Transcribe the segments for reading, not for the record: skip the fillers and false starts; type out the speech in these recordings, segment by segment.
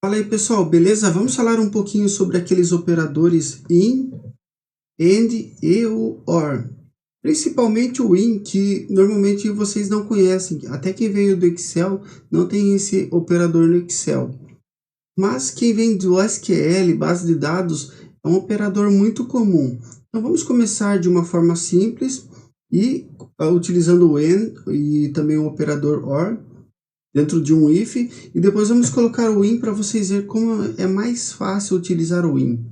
Fala aí, pessoal, beleza? Vamos falar um pouquinho sobre aqueles operadores in, and e o or. Principalmente o in, que normalmente vocês não conhecem. Até quem veio do Excel não tem esse operador no Excel. Mas quem vem do SQL, base de dados, é um operador muito comum. Então vamos começar de uma forma simples e utilizando o and e também o operador or dentro de um if, e depois vamos colocar o in para vocês verem como é mais fácil utilizar o in.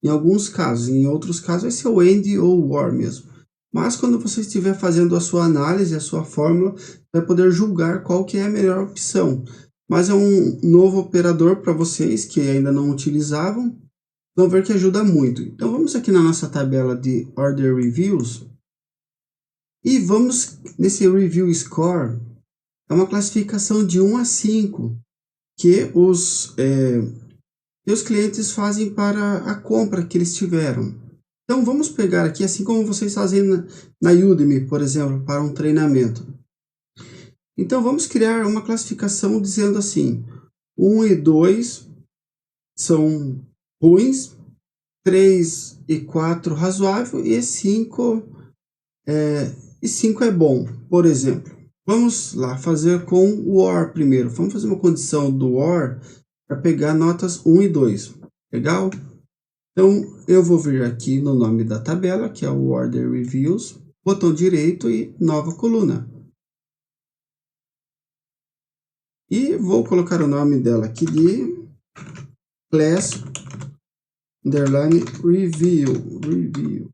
Em alguns casos, em outros casos vai ser o and ou o or mesmo. Mas quando você estiver fazendo a sua análise, a sua fórmula, vai poder julgar qual que é a melhor opção. Mas é um novo operador para vocês que ainda não utilizavam, vão ver que ajuda muito. Então vamos aqui na nossa tabela de Order Reviews e vamos nesse Review Score. É uma classificação de 1 a 5 que os clientes fazem para a compra que eles tiveram. Então vamos pegar aqui, assim como vocês fazem na Udemy, por exemplo, para um treinamento. Então vamos criar uma classificação dizendo assim: 1 e 2 são ruins, 3 e 4 razoável e 5 é bom, por exemplo. Vamos lá fazer com o OR primeiro. Vamos fazer uma condição do OR para pegar notas 1 e 2. Legal? Então, eu vou vir aqui no nome da tabela, que é o Order Reviews, botão direito e nova coluna. E vou colocar o nome dela aqui de Class Underline Review.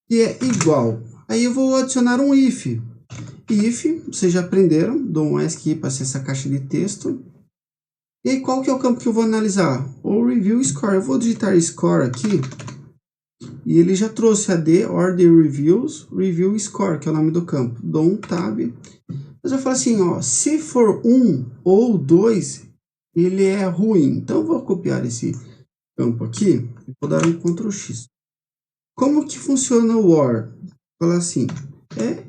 E é igual. Aí eu vou adicionar um if. If, vocês já aprenderam, dou um ESC para ser essa caixa de texto. E aí, qual que é o campo que eu vou analisar? O Review Score. Eu vou digitar Score aqui. E ele já trouxe a D, Order Reviews, Review Score, que é o nome do campo. Dou um Tab. Mas eu falo assim, ó, se for 1 ou 2, ele é ruim. Então, eu vou copiar esse campo aqui e vou dar um Ctrl X. Como que funciona o OR? Vou falar assim,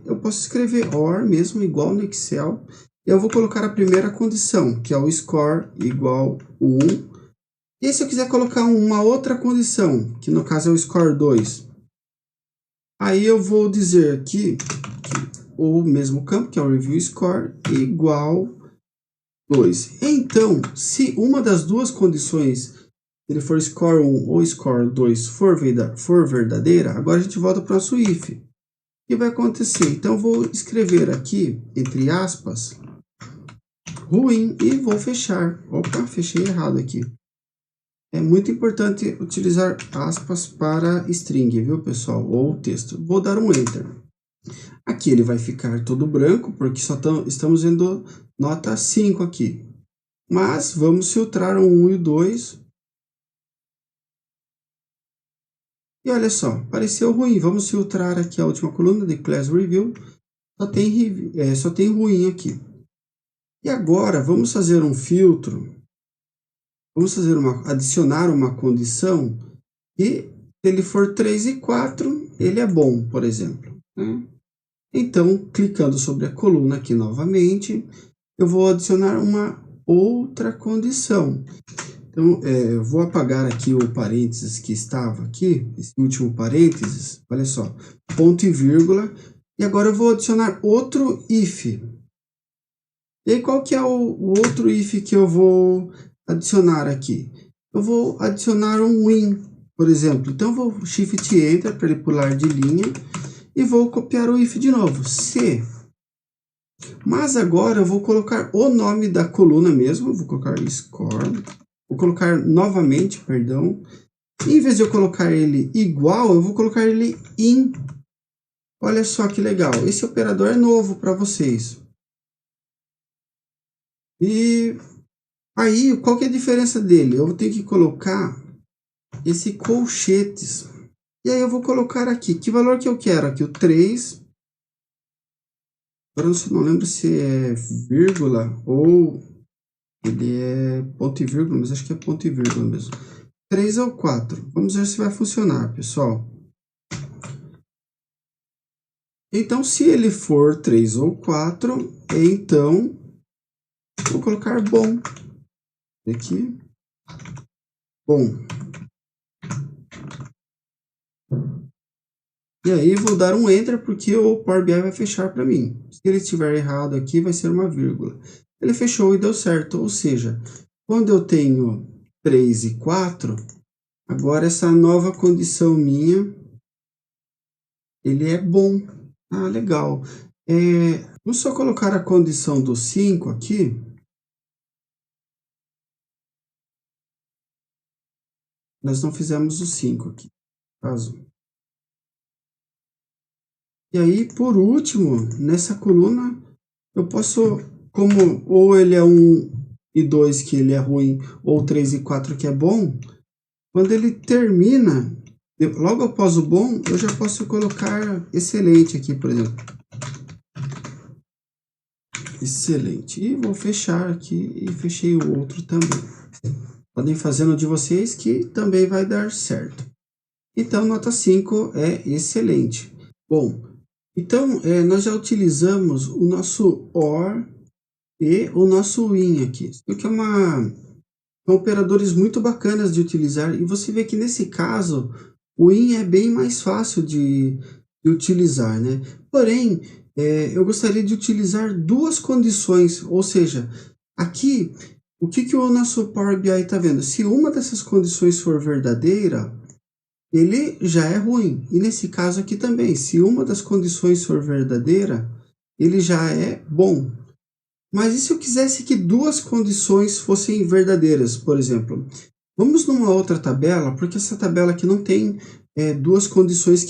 eu posso escrever OR mesmo, igual no Excel. Eu vou colocar a primeira condição, que é o score igual 1. E se eu quiser colocar uma outra condição, que no caso é o score 2, aí eu vou dizer aqui que o mesmo campo, que é o review score, igual 2. Então, se uma das duas condições, ele for score 1 ou score 2, for verdadeira, agora a gente volta para o nosso if. O que vai acontecer? Então, eu vou escrever aqui, entre aspas, ruim e vou fechar. Opa, fechei errado aqui. É muito importante utilizar aspas para string, viu, pessoal? Ou texto. Vou dar um Enter. Aqui ele vai ficar todo branco, porque só estamos vendo nota 5 aqui. Mas vamos filtrar o 1 e o 2. E olha só, pareceu ruim. Vamos filtrar aqui a última coluna de Class Review. Só tem ruim aqui. E agora vamos fazer um filtro. Vamos adicionar uma condição e se ele for 3 e 4, ele é bom, por exemplo. Né? Então, clicando sobre a coluna aqui novamente, eu vou adicionar uma outra condição. Então, eu vou apagar aqui o parênteses que estava aqui, esse último parênteses, olha só, ponto e vírgula, e agora eu vou adicionar outro if. E aí, qual que é o outro if que eu vou adicionar aqui? Eu vou adicionar um win, por exemplo. Então, eu vou Shift Enter para ele pular de linha e vou copiar o if de novo, se. Mas agora eu vou colocar o nome da coluna mesmo, vou colocar score, vou colocar novamente, perdão. Em vez de eu colocar ele igual, eu vou colocar ele in. Olha só que legal, esse operador é novo para vocês. E aí, qual que é a diferença dele? Eu tenho que colocar esse colchetes. E aí eu vou colocar aqui, que valor que eu quero? Aqui o 3. Agora eu não lembro se é vírgula ou ele é ponto e vírgula, mas acho que é ponto e vírgula mesmo. 3 ou 4. Vamos ver se vai funcionar, pessoal. Então, se ele for 3 ou 4, então vou colocar bom. Aqui. Bom. E aí vou dar um Enter porque o Power BI vai fechar para mim. Se ele estiver errado aqui, vai ser uma vírgula. Ele fechou e deu certo. Ou seja, quando eu tenho 3 e 4, agora essa nova condição minha, ele é bom. Ah, legal. Vamos só colocar a condição do 5 aqui. Nós não fizemos o 5 aqui, caso. E aí, por último, nessa coluna, eu posso, como ou ele é 1 e 2 que ele é ruim, ou 3 e 4 que é bom, quando ele termina, logo após o bom, eu já posso colocar excelente aqui, por exemplo. Excelente. E vou fechar aqui e fechei o outro também. Podem fazer no de vocês que também vai dar certo. Então, nota 5 é excelente. Bom, então nós já utilizamos o nosso OR e o nosso WIN aqui. Isso aqui são operadores muito bacanas de utilizar. E você vê que nesse caso, o WIN é bem mais fácil de utilizar, né? Porém, eu gostaria de utilizar duas condições. Ou seja, aqui, o que o nosso Power BI está vendo? Se uma dessas condições for verdadeira, ele já é ruim. E nesse caso aqui também, se uma das condições for verdadeira, ele já é bom. Mas e se eu quisesse que duas condições fossem verdadeiras, por exemplo? Vamos numa outra tabela, porque essa tabela aqui não tem duas condições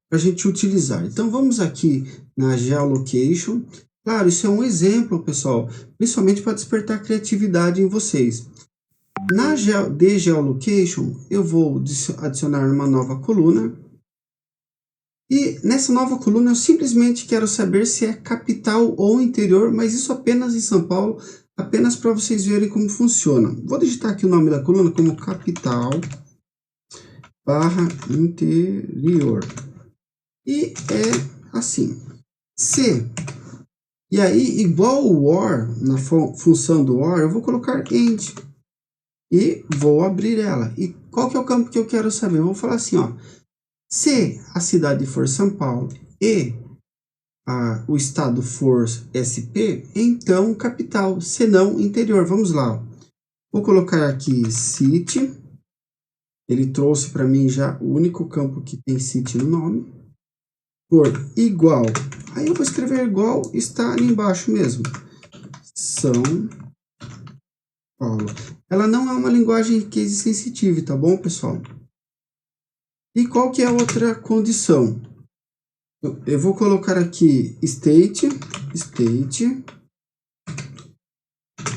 para a gente utilizar. Então vamos aqui na Geolocation. Claro, isso é um exemplo, pessoal, principalmente para despertar criatividade em vocês. Na Geolocation, eu vou adicionar uma nova coluna. E nessa nova coluna eu simplesmente quero saber se é capital ou interior, mas isso apenas em São Paulo, apenas para vocês verem como funciona. Vou digitar aqui o nome da coluna como capital / interior. E é assim. Se. E aí, igual o OR, na função do OR, eu vou colocar AND. E vou abrir ela. E qual que é o campo que eu quero saber? Eu vou falar assim, ó. Se a cidade for São Paulo e o estado for SP, então capital, se não interior. Vamos lá. Vou colocar aqui city. Ele trouxe para mim já o único campo que tem city no nome. Por igual. Aí eu vou escrever igual, está ali embaixo mesmo. São Paulo. Ela não é uma linguagem case sensitive, tá bom, pessoal? E qual que é a outra condição? Eu vou colocar aqui state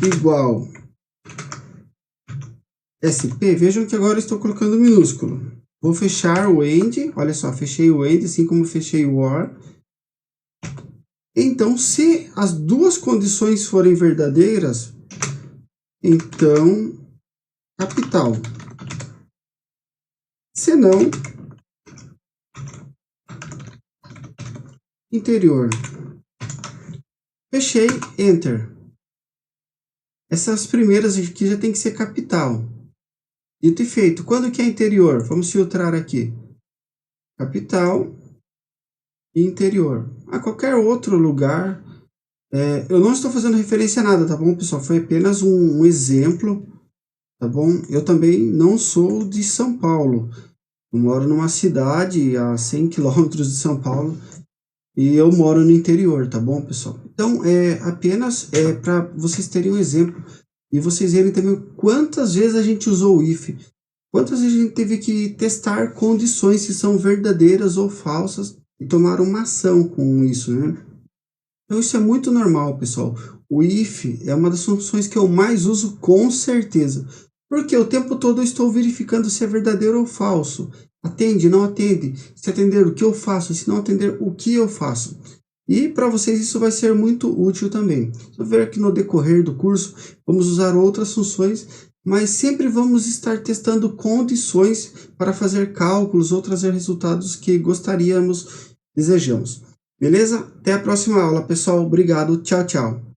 igual SP. Vejam que agora eu estou colocando minúsculo. Vou fechar o AND. Olha só, fechei o AND, assim como fechei o OR. Então, se as duas condições forem verdadeiras, então capital. Se não, interior. Fechei, Enter. Essas primeiras aqui já tem que ser capital. Dito e feito. Quando que é interior? Vamos filtrar aqui. Capital e interior. A qualquer outro lugar. Eu não estou fazendo referência a nada, tá bom, pessoal? Foi apenas um exemplo, tá bom? Eu também não sou de São Paulo. Eu moro numa cidade a 100 quilômetros de São Paulo. E eu moro no interior, tá bom, pessoal? Então, apenas para vocês terem um exemplo e vocês verem também quantas vezes a gente usou o if, quantas vezes a gente teve que testar condições se são verdadeiras ou falsas e tomar uma ação com isso, né? Então, isso é muito normal, pessoal. O if é uma das funções que eu mais uso com certeza, porque o tempo todo eu estou verificando se é verdadeiro ou falso. Atende, não atende. Se atender, o que eu faço? Se não atender, o que eu faço? E para vocês isso vai ser muito útil também. Vou ver que no decorrer do curso vamos usar outras funções, mas sempre vamos estar testando condições para fazer cálculos ou trazer resultados que gostaríamos, desejamos. Beleza? Até a próxima aula, pessoal. Obrigado. Tchau, tchau.